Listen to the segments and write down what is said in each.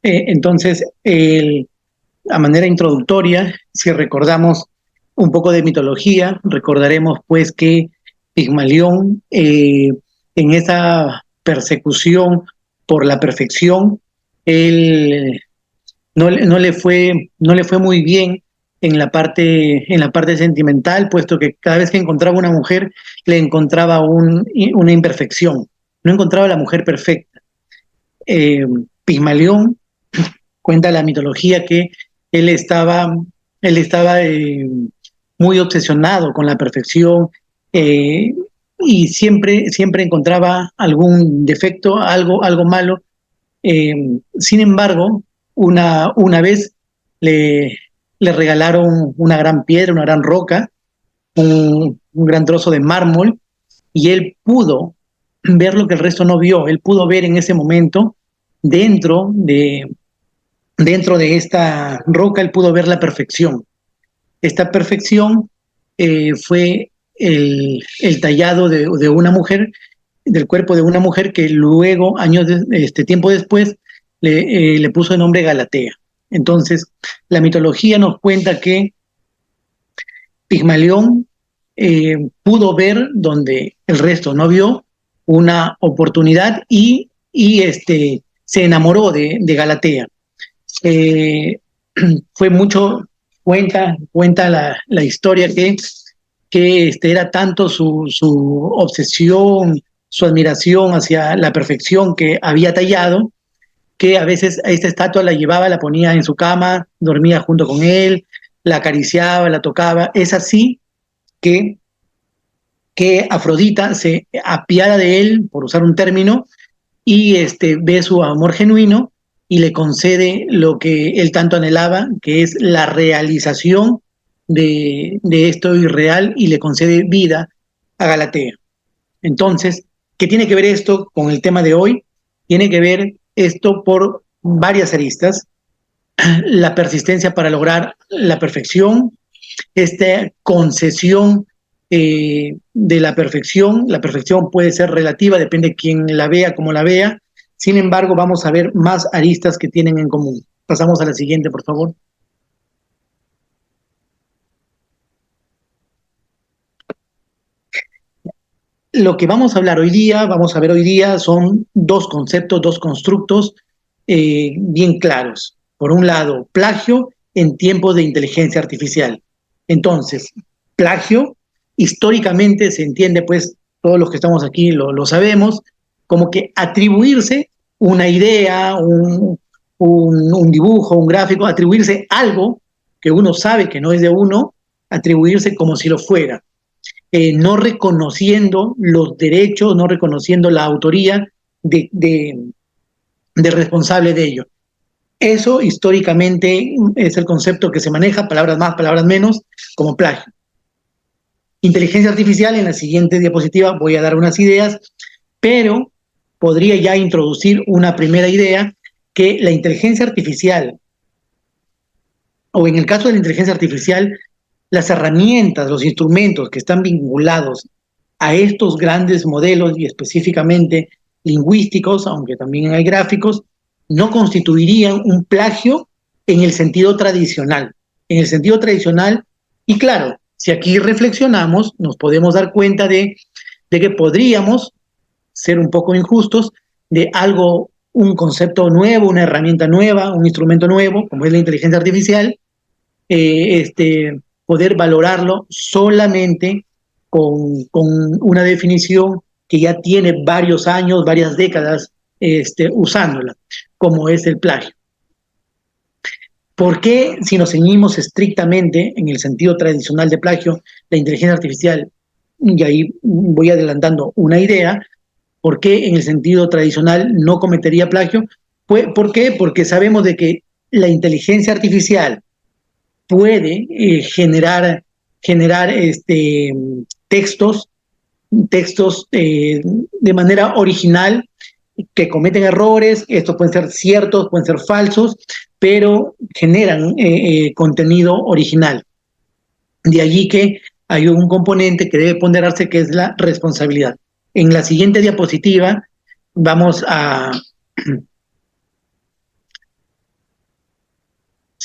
Entonces, a manera introductoria, si recordamos un poco de mitología, recordaremos pues que Pigmalión, en esa persecución por la perfección, él no le fue muy bien en la parte sentimental, puesto que cada vez que encontraba una mujer, le encontraba una imperfección, no encontraba la mujer perfecta. Pigmalión cuenta la mitología que él estaba, él estaba muy obsesionado con la perfección, eh, y siempre encontraba algún defecto, algo malo. Sin embargo, una vez le, le regalaron una gran piedra, una gran roca, un gran trozo de mármol, y él pudo ver lo que el resto no vio. Él pudo ver en ese momento, dentro de, dentro de esta roca, él pudo ver la perfección. Esta perfección fue el tallado de una mujer, del cuerpo de una mujer que luego, tiempo después, le puso el nombre Galatea. Entonces, la mitología nos cuenta que Pigmalión pudo ver donde el resto no vio una oportunidad y se enamoró de Galatea. Eh, fue mucho, cuenta la historia que era tanto su obsesión, su admiración hacia la perfección que había tallado, que a veces a esta estatua la llevaba, la ponía en su cama, dormía junto con él, la acariciaba, la tocaba. Es así que, que Afrodita se apiada de él, por usar un término, y ve su amor genuino y le concede lo que él tanto anhelaba, que es la realización de esto irreal, y le concede vida a Galatea. Entonces, ¿qué tiene que ver esto con el tema de hoy? Tiene que ver esto por varias aristas: la persistencia para lograr la perfección, esta concesión de la perfección puede ser relativa, depende de quién la vea, cómo la vea. Sin embargo, vamos a ver más aristas que tienen en común. Pasamos a la siguiente, por favor. Lo que vamos a ver hoy día son dos conceptos, dos constructos bien claros. Por un lado, plagio en tiempos de inteligencia artificial. Entonces, plagio, históricamente se entiende, pues todos los que estamos aquí lo sabemos, como que atribuirse una idea, un dibujo, un gráfico, atribuirse algo que uno sabe que no es de uno, atribuirse como si lo fuera, no reconociendo los derechos, no reconociendo la autoría del responsable de ello. Eso históricamente es el concepto que se maneja, palabras más, palabras menos, como plagio. Inteligencia artificial, en la siguiente diapositiva voy a dar unas ideas, pero podría ya introducir una primera idea: que la inteligencia artificial, o en el caso de la inteligencia artificial, las herramientas, los instrumentos que están vinculados a estos grandes modelos, y específicamente lingüísticos, aunque también hay gráficos, no constituirían un plagio en el sentido tradicional. En el sentido tradicional, y claro, si aquí reflexionamos, nos podemos dar cuenta de que podríamos ser un poco injustos de algo, un concepto nuevo, una herramienta nueva, un instrumento nuevo, como es la inteligencia artificial, poder valorarlo solamente con una definición que ya tiene varios años, varias décadas usándola, como es el plagio. ¿Por qué, si nos ceñimos estrictamente en el sentido tradicional de plagio, la inteligencia artificial, y ahí voy adelantando una idea, por qué en el sentido tradicional no cometería plagio? ¿Por qué? Porque sabemos de que la inteligencia artificial puede generar textos, de manera original, que cometen errores. Estos pueden ser ciertos, pueden ser falsos, pero generan contenido original. De allí que hay un componente que debe ponderarse, que es la responsabilidad. En la siguiente diapositiva vamos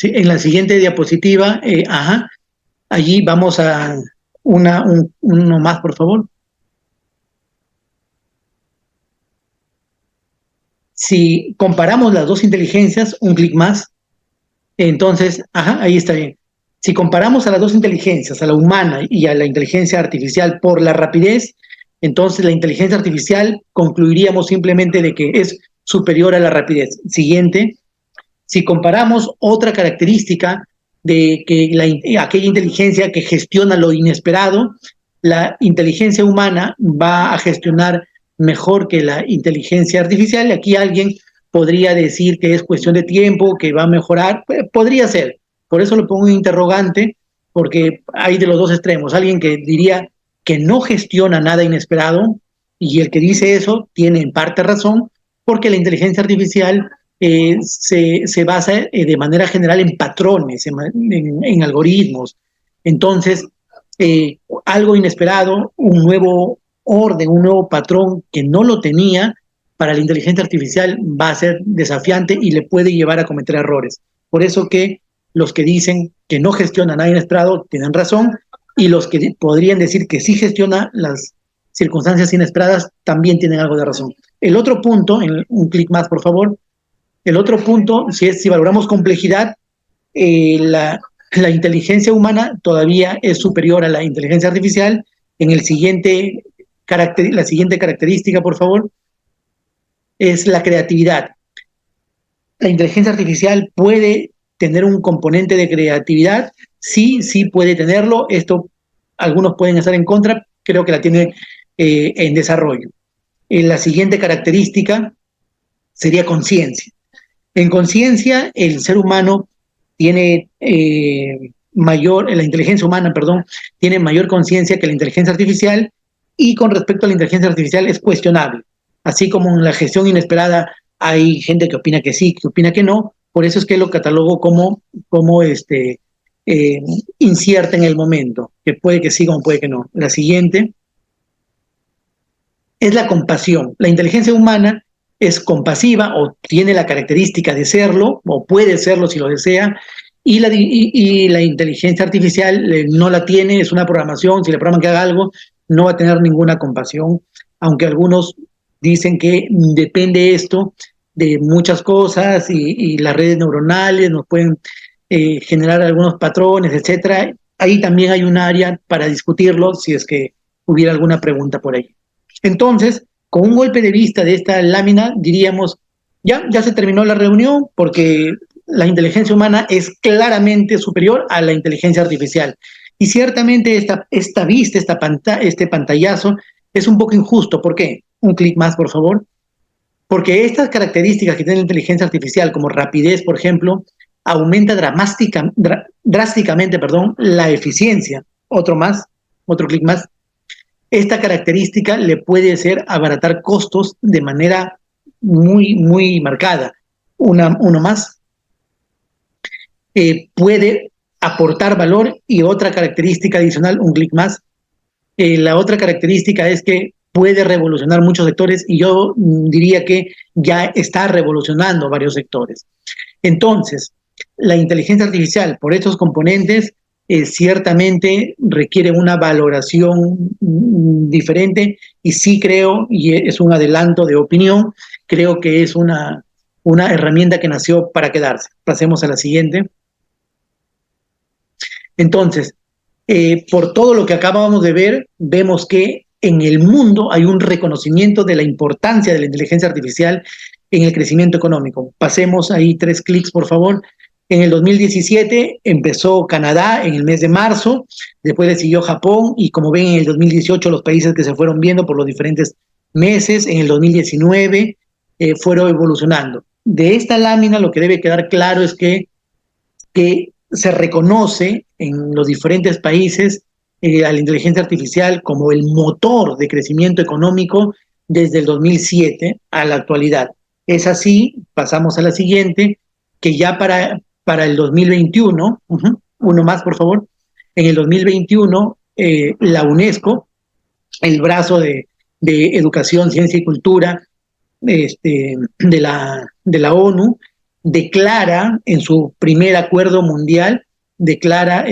Sí, en la siguiente diapositiva, allí vamos a uno más, por favor. Si comparamos las dos inteligencias, un clic más, entonces, ahí está bien. Si comparamos a las dos inteligencias, a la humana y a la inteligencia artificial por la rapidez, entonces la inteligencia artificial concluiríamos simplemente de que es superior a la rapidez. Siguiente, si comparamos otra característica de que aquella inteligencia que gestiona lo inesperado, la inteligencia humana va a gestionar mejor que la inteligencia artificial. Y aquí alguien podría decir que es cuestión de tiempo, que va a mejorar. Podría ser. Por eso lo pongo en interrogante, porque hay de los dos extremos. Alguien que diría que no gestiona nada inesperado, y el que dice eso tiene en parte razón, porque la inteligencia artificial se basa de manera general en patrones, en algoritmos. Entonces, algo inesperado, un nuevo orden, un nuevo patrón que no lo tenía, para la inteligencia artificial va a ser desafiante y le puede llevar a cometer errores. Por eso que los que dicen que no gestiona nada inesperado tienen razón, y los que podrían decir que sí gestiona las circunstancias inesperadas también tienen algo de razón. El otro punto, un clic más por favor, el otro punto, si valoramos complejidad, la inteligencia humana todavía es superior a la inteligencia artificial. En el siguiente la siguiente característica, por favor, es la creatividad. La inteligencia artificial puede tener un componente de creatividad, sí, sí puede tenerlo. Esto algunos pueden estar en contra, creo que la tiene en desarrollo. La siguiente característica sería conciencia. En conciencia, el ser humano tiene la inteligencia humana, perdón, tiene mayor conciencia que la inteligencia artificial, y con respecto a la inteligencia artificial es cuestionable. Así como en la gestión inesperada hay gente que opina que sí, que opina que no, por eso es que lo catalogo como incierta en el momento, que puede que sí como puede que no. La siguiente es la compasión. La inteligencia humana es compasiva, o tiene la característica de serlo, o puede serlo si lo desea, y la inteligencia artificial no la tiene, es una programación. Si le programan que haga algo, no va a tener ninguna compasión, aunque algunos dicen que depende esto de muchas cosas, y las redes neuronales nos pueden generar algunos patrones, etcétera. Ahí también hay un área para discutirlo, si es que hubiera alguna pregunta por ahí. Entonces, con un golpe de vista de esta lámina, diríamos, ya se terminó la reunión, porque la inteligencia humana es claramente superior a la inteligencia artificial. Y ciertamente esta vista, este pantallazo, es un poco injusto. ¿Por qué? Un clic más, por favor. Porque estas características que tiene la inteligencia artificial, como rapidez, por ejemplo, aumenta drásticamente, la eficiencia. Otro clic más. Esta característica le puede hacer abaratar costos de manera muy, muy marcada. Uno más, puede aportar valor, y otra característica adicional, un clic más. La otra característica es que puede revolucionar muchos sectores, y yo diría que ya está revolucionando varios sectores. Entonces, la inteligencia artificial, por estos componentes, ciertamente requiere una valoración diferente, y sí creo, y es un adelanto de opinión, creo que es una herramienta que nació para quedarse. Pasemos a la siguiente. Entonces, por todo lo que acabamos de ver, vemos que en el mundo hay un reconocimiento de la importancia de la inteligencia artificial en el crecimiento económico. Pasemos ahí 3 clics, por favor. En el 2017 empezó Canadá en el mes de marzo, después le siguió Japón, y como ven, en el 2018 los países que se fueron viendo por los diferentes meses, en el 2019 fueron evolucionando. De esta lámina lo que debe quedar claro es que se reconoce en los diferentes países a la inteligencia artificial como el motor de crecimiento económico desde el 2007 a la actualidad. Es así, pasamos a la siguiente, que ya para el 2021, uno más por favor, en el 2021 la UNESCO, el brazo de educación, ciencia y cultura de la ONU, declara en su primer acuerdo mundial, declara,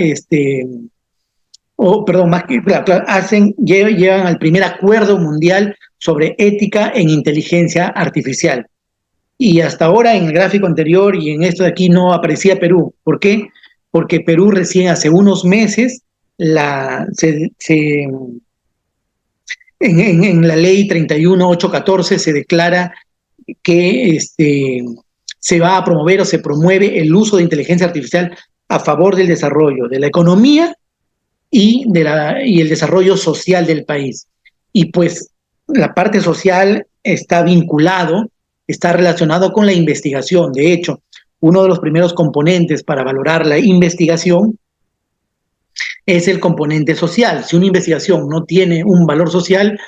más que llevan al primer acuerdo mundial sobre ética en inteligencia artificial. Y hasta ahora en el gráfico anterior y en esto de aquí no aparecía Perú. ¿Por qué? Porque Perú recién hace unos meses en la ley 31814 se declara que se va a promover o se promueve el uso de inteligencia artificial a favor del desarrollo de la economía y el desarrollo social del país. Y pues la parte social está relacionado con la investigación. De hecho, uno de los primeros componentes para valorar la investigación es el componente social. Si una investigación no tiene un valor social,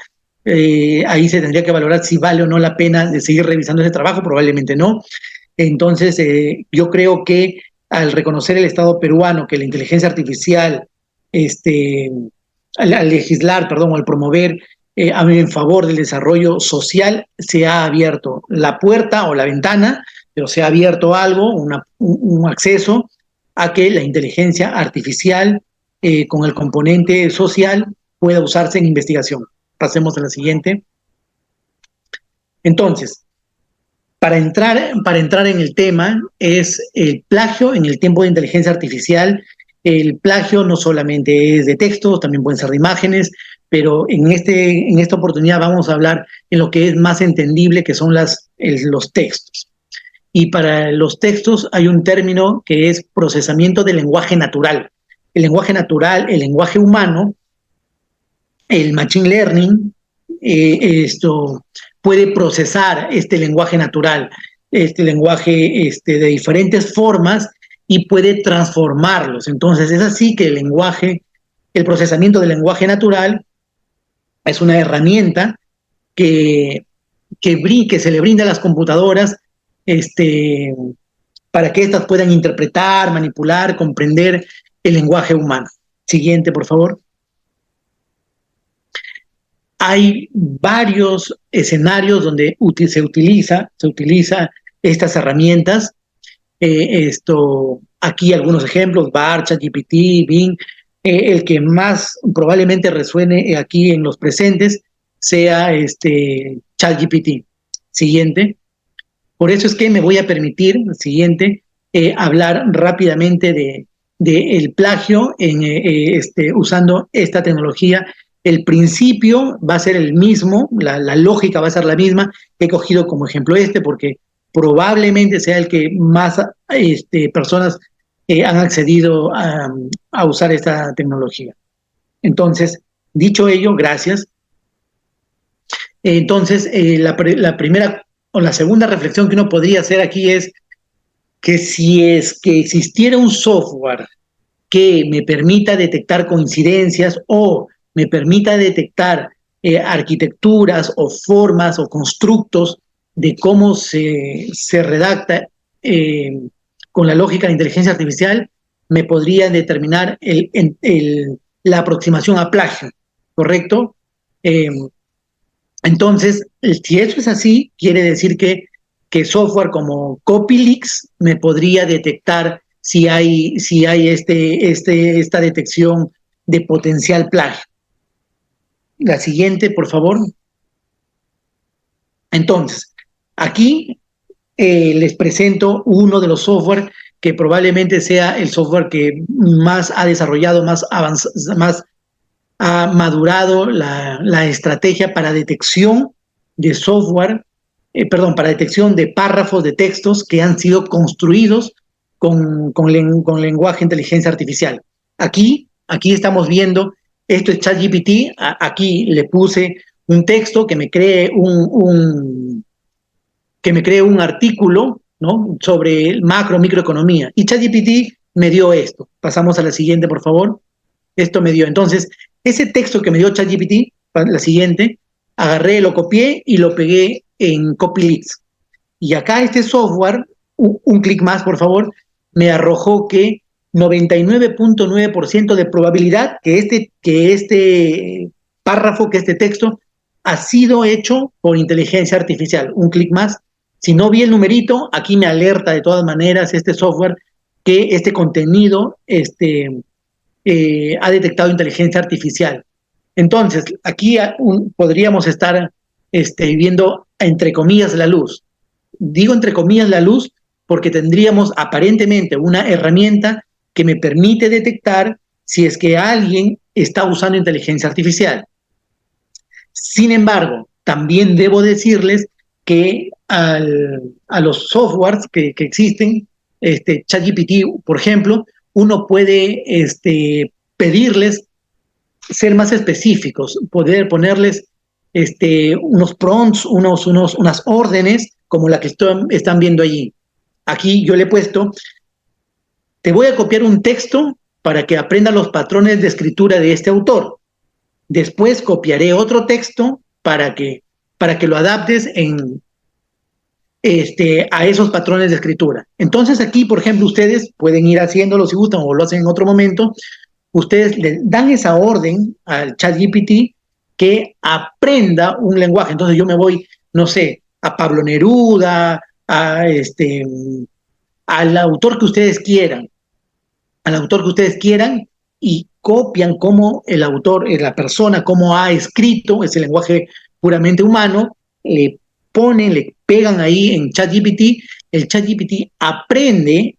ahí se tendría que valorar si vale o no la pena de seguir revisando ese trabajo, probablemente no. Entonces, yo creo que al reconocer el Estado peruano que la inteligencia artificial, al legislar, perdón, al promover en favor del desarrollo social, se ha abierto la puerta o la ventana, pero se ha abierto algo, un acceso a que la inteligencia artificial con el componente social pueda usarse en investigación. Pasemos a la siguiente. Entonces, para entrar en el tema, es el plagio en el tiempo de inteligencia artificial. El plagio no solamente es de textos, también pueden ser de imágenes, pero en esta oportunidad vamos a hablar en lo que es más entendible, que son los textos. Y para los textos hay un término que es procesamiento del lenguaje natural. El lenguaje natural, el lenguaje humano, el machine learning, puede procesar este lenguaje natural, este lenguaje de diferentes formas y puede transformarlos. Entonces es así que el procesamiento del lenguaje natural es una herramienta que se le brinda a las computadoras para que éstas puedan interpretar, manipular, comprender el lenguaje humano. Siguiente, por favor. Hay varios escenarios donde se utiliza estas herramientas. Aquí algunos ejemplos: BARD, ChatGPT, Bing. El que más probablemente resuene aquí en los presentes sea ChatGPT. Siguiente. Por eso es que me voy a permitir, siguiente, hablar rápidamente del plagio usando esta tecnología. El principio va a ser el mismo, la lógica va a ser la misma. He cogido como ejemplo porque probablemente sea el que más personas han accedido a usar esta tecnología. Entonces, dicho ello, gracias. Entonces, la primera o la segunda reflexión que uno podría hacer aquí es que si es que existiera un software que me permita detectar coincidencias o me permita detectar arquitecturas o formas o constructos de cómo se redacta con la lógica de inteligencia artificial, me podría determinar la aproximación a plagio, ¿correcto? Entonces, si eso es así, quiere decir que software como Copylix me podría detectar si hay esta detección de potencial plagio. La siguiente, por favor. Entonces, aquí les presento uno de los software que probablemente sea el software que más ha desarrollado, más ha madurado la estrategia para detección de software, para detección de párrafos de textos que han sido construidos con lenguaje de inteligencia artificial. Aquí estamos viendo, esto es ChatGPT, aquí le puse un texto que me cree un artículo, ¿no?, sobre microeconomía. Y ChatGPT me dio esto. Pasamos a la siguiente, por favor. Esto me dio. Entonces, ese texto que me dio ChatGPT, la siguiente, agarré, lo copié y lo pegué en Copylix. Y acá este software, un clic más, por favor, me arrojó que 99.9% de probabilidad que este párrafo, que este texto, ha sido hecho por inteligencia artificial. Un clic más. Si no vi el numerito, aquí me alerta de todas maneras este software que este contenido ha detectado inteligencia artificial. Entonces, aquí podríamos estar viendo, entre comillas, la luz. Digo entre comillas la luz porque tendríamos aparentemente una herramienta que me permite detectar si es que alguien está usando inteligencia artificial. Sin embargo, también debo decirles que a los softwares que existen, ChatGPT, por ejemplo, uno puede pedirles ser más específicos, poder ponerles unos prompts, unas órdenes como la que están viendo allí. Aquí yo le he puesto, te voy a copiar un texto para que aprenda los patrones de escritura de este autor. Después copiaré otro texto para que lo adaptes a esos patrones de escritura. Entonces aquí, por ejemplo, ustedes pueden ir haciéndolo si gustan o lo hacen en otro momento. Ustedes le dan esa orden al ChatGPT que aprenda un lenguaje. Entonces yo me voy, no sé, a Pablo Neruda, al autor que ustedes quieran, al autor que ustedes quieran y copian cómo el autor, la persona, cómo ha escrito ese lenguaje puramente humano, le ponen, le pegan ahí en ChatGPT, el ChatGPT aprende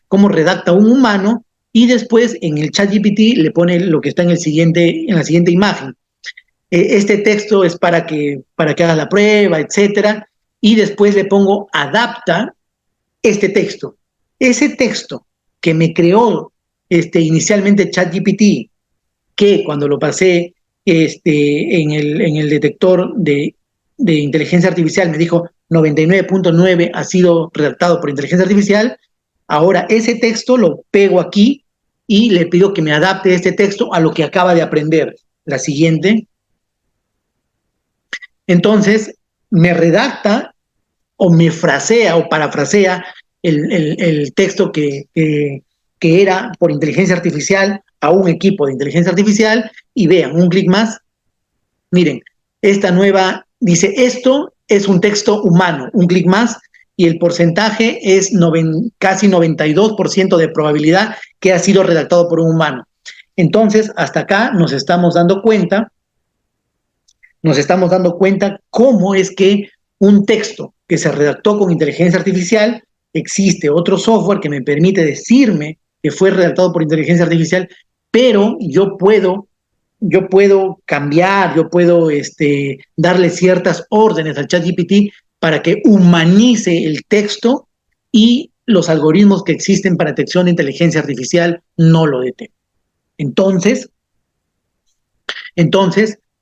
cómo redacta un humano y después en el ChatGPT le pone lo que está en la siguiente imagen. Este texto es para que haga la prueba, etcétera, y después le pongo adapta este texto. Ese texto que me creó inicialmente ChatGPT, que cuando lo pasé en el detector de inteligencia artificial me dijo 99.9 ha sido redactado por inteligencia artificial, ahora ese texto lo pego aquí y le pido que me adapte este texto a lo que acaba de aprender. La siguiente. Entonces, me redacta o me frasea o parafrasea el texto que era por inteligencia artificial a un equipo de inteligencia artificial y vean, un clic más, miren, esta nueva dice, esto es un texto humano, un clic más y el porcentaje es casi 92% de probabilidad que ha sido redactado por un humano. Entonces, hasta acá nos estamos dando cuenta cómo es que un texto que se redactó con inteligencia artificial, existe otro software que me permite decirme que fue redactado por inteligencia artificial, pero yo puedo cambiar, yo puedo darle ciertas órdenes al ChatGPT para que humanice el texto y los algoritmos que existen para detección de inteligencia artificial no lo detecten. Entonces,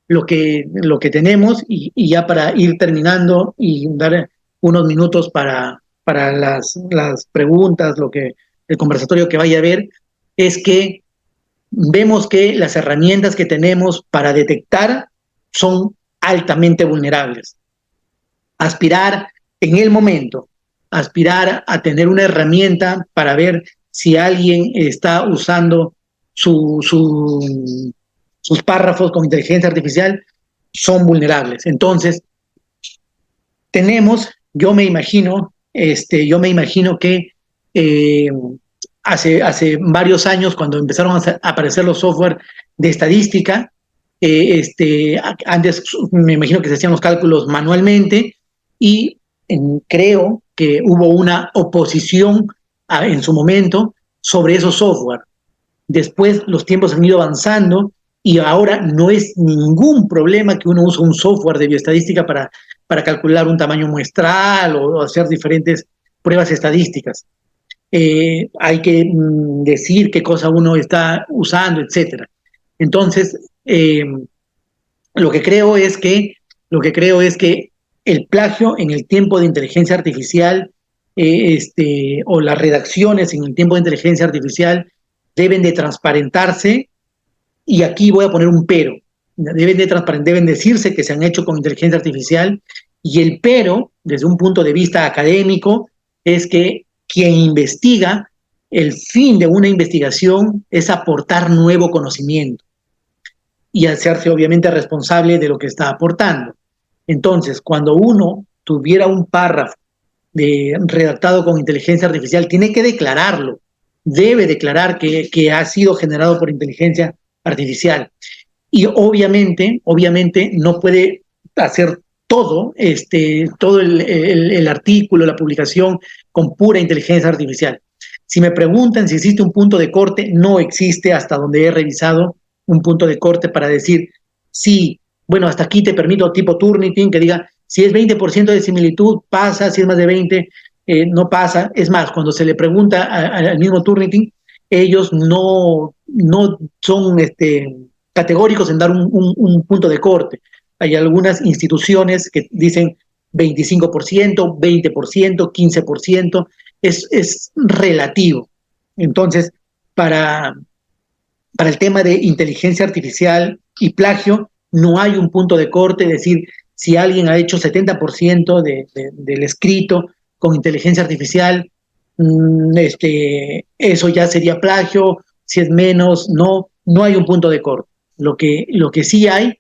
lo que tenemos, y ya para ir terminando y dar unos minutos para las preguntas, el conversatorio que vaya a haber, es que vemos que las herramientas que tenemos para detectar son altamente vulnerables. Aspirar en el momento, aspirar a tener una herramienta para ver si alguien está usando sus párrafos con inteligencia artificial son vulnerables. Entonces, yo me imagino que hace varios años, cuando empezaron a aparecer los software de estadística, antes me imagino que se hacían los cálculos manualmente y creo que hubo una oposición en su momento sobre esos software. Después los tiempos han ido avanzando y ahora no es ningún problema que uno use un software de bioestadística para calcular un tamaño muestral o hacer diferentes pruebas estadísticas. Hay que decir qué cosa uno está usando, etcétera. Entonces, lo que creo es que el plagio en el tiempo de inteligencia artificial o las redacciones en el tiempo de inteligencia artificial deben de transparentarse, y aquí voy a poner un pero. Deben decirse que se han hecho con inteligencia artificial, y el pero, desde un punto de vista académico, es que quien investiga, el fin de una investigación es aportar nuevo conocimiento y hacerse obviamente responsable de lo que está aportando. Entonces, cuando uno tuviera un párrafo redactado con inteligencia artificial, tiene que declararlo, debe declarar que ha sido generado por inteligencia artificial. Y obviamente no puede hacer todo el artículo, la publicación con pura inteligencia artificial. Si me preguntan si existe un punto de corte, no existe hasta donde he revisado un punto de corte para decir, sí, bueno, hasta aquí te permito tipo Turnitin, que diga, si es 20% de similitud, pasa, si es más de 20, no pasa. Es más, cuando se le pregunta al mismo Turnitin, ellos no son categóricos en dar un punto de corte. Hay algunas instituciones que dicen 25%, 20%, 15%, es relativo. Entonces, para, para el tema de inteligencia artificial y plagio, no hay un punto de corte, es decir, si alguien ha hecho 70% del escrito con inteligencia artificial, eso ya sería plagio, si es menos, no hay un punto de corte. Lo que sí hay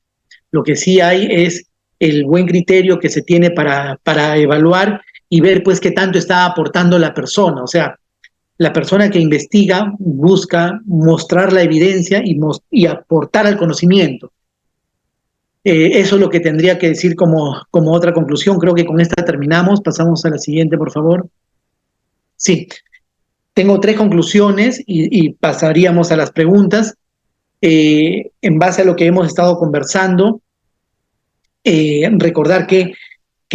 es el buen criterio que se tiene para evaluar y ver pues qué tanto está aportando la persona. O sea, la persona que investiga busca mostrar la evidencia y aportar al conocimiento. Eso es lo que tendría que decir como otra conclusión. Creo que con esta terminamos. Pasamos a la siguiente, por favor. Sí, tengo tres conclusiones y pasaríamos a las preguntas. En base a lo que hemos estado conversando, recordar que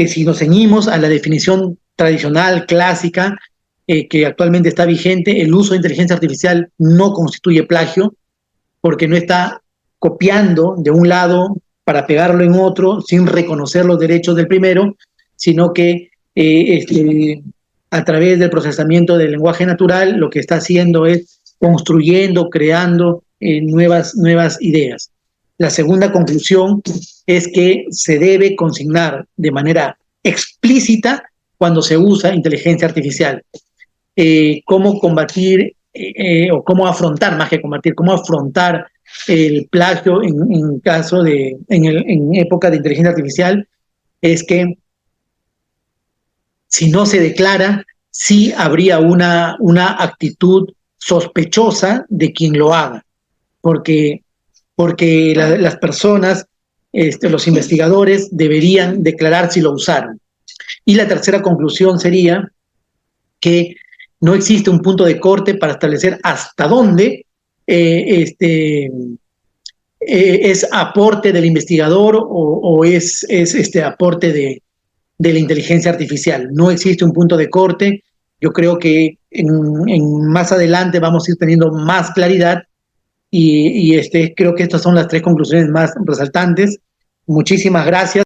si nos ceñimos a la definición tradicional, clásica, que actualmente está vigente, el uso de inteligencia artificial no constituye plagio, porque no está copiando de un lado para pegarlo en otro sin reconocer los derechos del primero, sino que a través del procesamiento del lenguaje natural lo que está haciendo es construyendo, creando nuevas ideas. La segunda conclusión es que se debe consignar de manera explícita cuando se usa inteligencia artificial. Cómo combatir o cómo afrontar, más que combatir, cómo afrontar el plagio en época de inteligencia artificial, es que si no se declara, sí habría una actitud sospechosa de quien lo haga, porque las personas, los investigadores, deberían declarar si lo usaron. Y la tercera conclusión sería que no existe un punto de corte para establecer hasta dónde es aporte del investigador o es aporte de la inteligencia artificial. No existe un punto de corte. Yo creo que más adelante vamos a ir teniendo más claridad y creo que estas son las tres conclusiones más resaltantes. Muchísimas gracias.